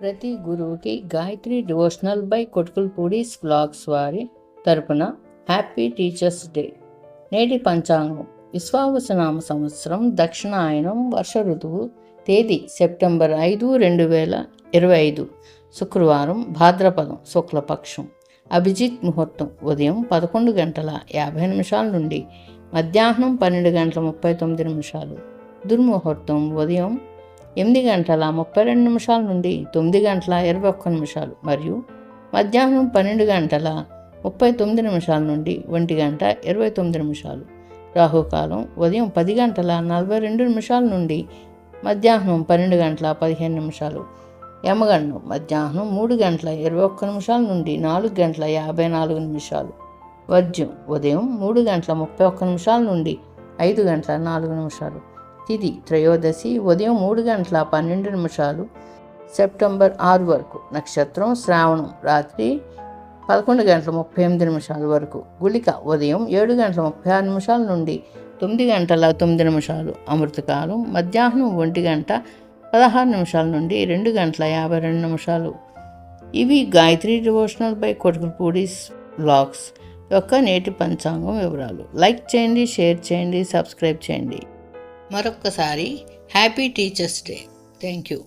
ప్రతి గురువుకి Gayatri devotional by కొట్కుల్పూడిస్ vlogs వారి తరపున హ్యాపీ టీచర్స్ డే. నేటి పంచాంగం విశ్వావసునామ సంవత్సరం దక్షిణాయనం వర్ష ఋతువు తేదీ సెప్టెంబర్ 5, 2025 శుక్రవారం భాద్రపదం శుక్లపక్షం. అభిజిత్ ముహూర్తం ఉదయం 11:50 నుండి మధ్యాహ్నం 12:39. దుర్ముహూర్తం ఉదయం 8:32 నుండి 9:21 మరియు మధ్యాహ్నం 12:39 నుండి 1:29. రాహుకాలం ఉదయం 10:42 నుండి మధ్యాహ్నం 12:15. యమగండం మధ్యాహ్నం 3:21 నుండి 4:54. వర్జ్యం ఉదయం 3:31 నుండి 5:04. తిథి త్రయోదశి ఉదయం 3:12 సెప్టెంబర్ 6 వరకు. నక్షత్రం శ్రావణం రాత్రి 11:38 వరకు. గుళిక ఉదయం 7:36 నుండి 9:09. అమృతకాలం మధ్యాహ్నం 1:16 నుండి 2:52. ఇవి గాయత్రి డివోషనల్ బై కొట్కుల్పూడిస్ వ్లాగ్స్ యొక్క నేటి పంచాంగం వివరాలు. లైక్ చేయండి, షేర్ చేయండి, సబ్స్క్రైబ్ చేయండి. మరొక్కసారి happy teachers day. Thank you.